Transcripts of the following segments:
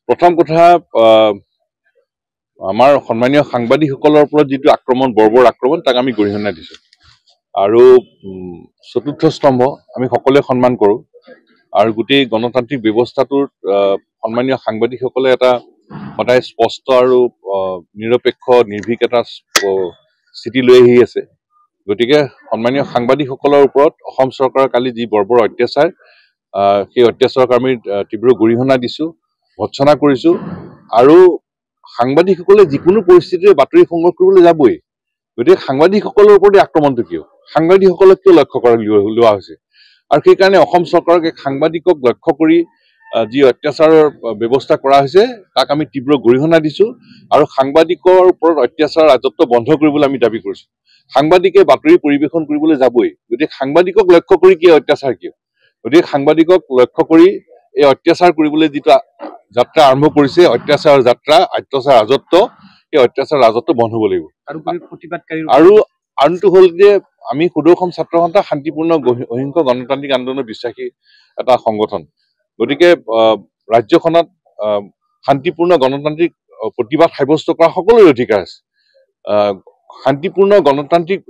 প্ৰথম কথা আমাৰ সন্মানীয় সাংবাদিকসকলৰ ওপৰত যিটো আক্ৰমণ বৰ্বৰ আক্ৰমণ তাক আমি গৰিহণা দিছোঁ আৰু চতুৰ্থ স্তম্ভ আমি সকলোৱে সন্মান কৰোঁ আৰু গোটেই গণতান্ত্ৰিক ব্যৱস্থাটোৰ সন্মানীয় সাংবাদিকসকলে এটা সদায় স্পষ্ট আৰু নিৰপেক্ষ নিৰ্ভীক এটা স্থিতি লৈ আহি আছে গতিকে সন্মানীয় সাংবাদিকসকলৰ ওপৰত অসম চৰকাৰৰ কালি যি বৰ্বৰ অত্যাচাৰ সেই অত্যাচাৰক আমি তীব্ৰ গৰিহণা দিছোঁ ভৎসনা কৰিছোঁ আৰু সাংবাদিকসকলে যিকোনো পৰিস্থিতিৰে বাতৰি সংগ্ৰহ কৰিবলৈ যাবই গতিকে সাংবাদিকসকলৰ ওপৰতে আক্ৰমণটো কিয় সাংবাদিকসকলক কিয় লক্ষ্য কৰা লোৱা হৈছে আৰু সেইকাৰণে অসম চৰকাৰক এক সাংবাদিকক লক্ষ্য কৰি যি অত্যাচাৰৰ ব্যৱস্থা কৰা হৈছে তাক আমি তীব্ৰ গৰিহণা দিছোঁ আৰু সাংবাদিকৰ ওপৰত অত্যাচাৰ ৰাজত্ব বন্ধ কৰিবলৈ আমি দাবী কৰিছোঁ সাংবাদিকে বাতৰি পৰিৱেশন কৰিবলৈ যাবই গতিকে সাংবাদিকক লক্ষ্য কৰি কি অত্যাচাৰ কিয় গতিকে সাংবাদিকক লক্ষ্য কৰি এই অত্যাচাৰ কৰিবলৈ যিটো যাত্ৰা আৰম্ভ কৰিছে অত্যাচাৰ যাত্ৰা অত্যাচাৰ ৰাজত্ব এই অত্যাচাৰ ৰাজত্ব বন্ধ হ'ব লাগিব আৰু আনটো হ'ল যে আমি সদৌ অসম ছাত্ৰ সন্থা শান্তিপূৰ্ণ অহিংস গণতান্ত্ৰিক আন্দোলনৰ বিশ্বাসী এটা সংগঠন গতিকে ৰাজ্যখনত শান্তিপূৰ্ণ গণতান্ত্ৰিক প্ৰতিবাদ সাব্যস্ত কৰা সকলোৰে অধিকাৰ আছে শান্তিপূৰ্ণ গণতান্ত্ৰিক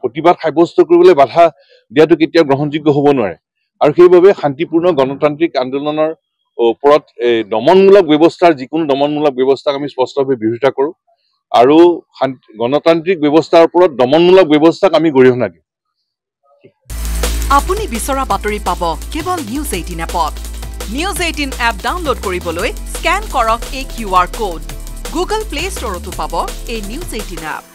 প্ৰতিবাদ সাব্যস্ত কৰিবলৈ বাধা দিয়াটো কেতিয়াও গ্ৰহণযোগ্য হ'ব নোৱাৰে আৰু সেইবাবে শান্তিপূৰ্ণ গণতান্ত্ৰিক আন্দোলনৰ ওপৰত দমনমূলক ব্যৱস্থাৰ যিকোনো দমনমূলক ব্যৱস্থাক আমি স্পষ্টভাৱে বিৰোধিতা কৰোঁ আৰু গণতান্ত্ৰিক ব্যৱস্থাৰ ওপৰত দমনমূলক ব্যৱস্থাক আমি গৰিহণা দিওঁ আপুনি বিচৰা বাতৰি পাব কেৱল নিউজ 18 এপত নিউজ 18 এপ ডাউনলোড কৰিবলৈ স্কেন কৰক এই QR কোড গুগল প্লে ষ্টৰতো পাব এই নিউজ 18 এপ